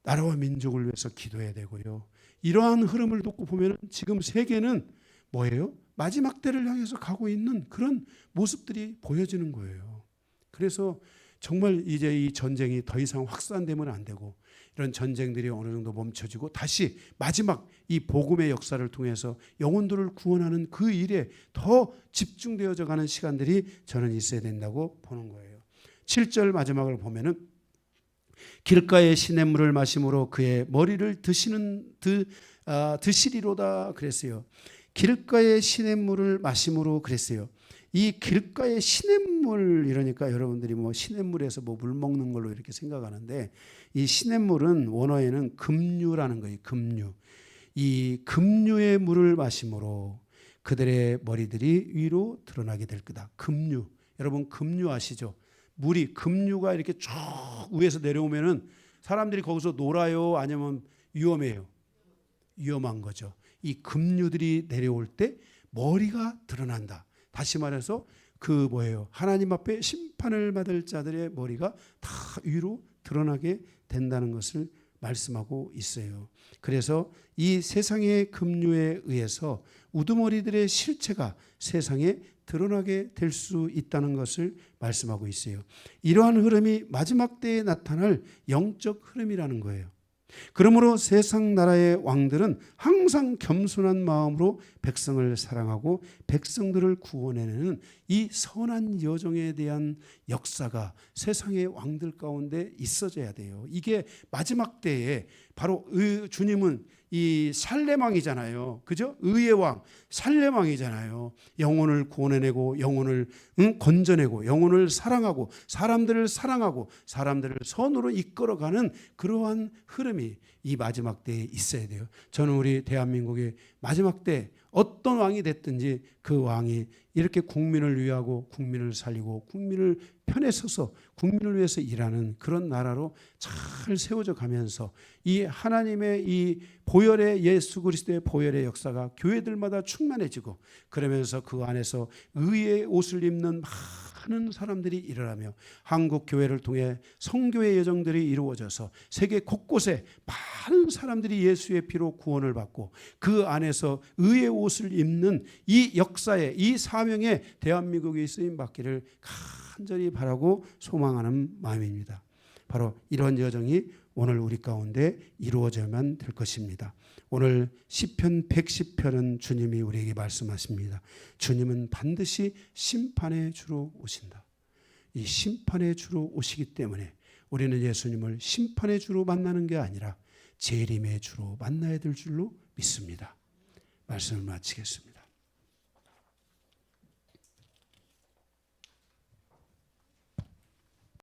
나라와 민족을 위해서 기도해야 되고요. 이러한 흐름을 놓고 보면 지금 세계는 뭐예요? 마지막 때를 향해서 가고 있는 그런 모습들이 보여지는 거예요. 그래서 정말 이제 이 전쟁이 더 이상 확산되면 안 되고, 이런 전쟁들이 어느 정도 멈춰지고 다시 마지막 이 복음의 역사를 통해서 영혼들을 구원하는 그 일에 더 집중되어져 가는 시간들이 저는 있어야 된다고 보는 거예요. 7절 마지막을 보면은 길가의 시냇물을 마심으로 그의 머리를 드시리로다 그랬어요. 길가의 시냇물을 마심으로 그랬어요. 이 길가의 시냇물, 이러니까 여러분들이 뭐 시냇물에서 뭐 물 먹는 걸로 이렇게 생각하는데, 이 시냇물은 원어에는 급류라는 거예요. 급류. 이 급류의 물을 마심으로 그들의 머리들이 위로 드러나게 될 거다. 급류. 여러분 급류 아시죠? 물이, 급류가 이렇게 쭉 위에서 내려오면은 사람들이 거기서 놀아요? 아니면 위험해요? 위험한 거죠. 이 급류들이 내려올 때 머리가 드러난다. 다시 말해서 그 뭐예요? 하나님 앞에 심판을 받을 자들의 머리가 다 위로 드러나게 된다는 것을 말씀하고 있어요. 그래서 이 세상의 급류에 의해서 우두머리들의 실체가 세상에 드러나게 될 수 있다는 것을 말씀하고 있어요. 이러한 흐름이 마지막 때에 나타날 영적 흐름이라는 거예요. 그러므로 세상 나라의 왕들은 항상 겸손한 마음으로 백성을 사랑하고 백성들을 구원해내는 이 선한 여정에 대한 역사가 세상의 왕들 가운데 있어져야 돼요. 이게 마지막 때에 바로 주님은 이 살렘왕이잖아요. 그죠? 의의 왕, 살렘왕이잖아요. 영혼을 구원해내고 영혼을 건져내고 영혼을 사랑하고 사람들을 사랑하고 사람들을 선으로 이끌어가는 그러한 흐름이 이 마지막 때에 있어야 돼요. 저는 우리 대한민국의 마지막 때 어떤 왕이 됐든지 그 왕이 이렇게 국민을 위하고 국민을 살리고 국민을 편에 서서 국민을 위해서 일하는 그런 나라로 잘 세워져 가면서 이 하나님의 이 보혈의, 예수 그리스도의 보혈의 역사가 교회들마다 충만해지고, 그러면서 그 안에서 의의 옷을 입는 많은 사람들이 일어나며 한국 교회를 통해 성교의 여정들이 이루어져서 세계 곳곳에 많은 사람들이 예수의 피로 구원을 받고 그 안에서 의의 옷을 입는 이 역사에, 이 사명에 대한민국이 쓰임받기를 간절히 바라고 소망하는 마음입니다. 바로 이런 여정이 오늘 우리 가운데 이루어져야만 될 것입니다. 오늘 시편 110편은 주님이 우리에게 말씀하십니다. 주님은 반드시 심판의 주로 오신다. 이 심판의 주로 오시기 때문에 우리는 예수님을 심판의 주로 만나는 게 아니라 재림의 주로 만나야 될 줄로 믿습니다. 말씀을 마치겠습니다.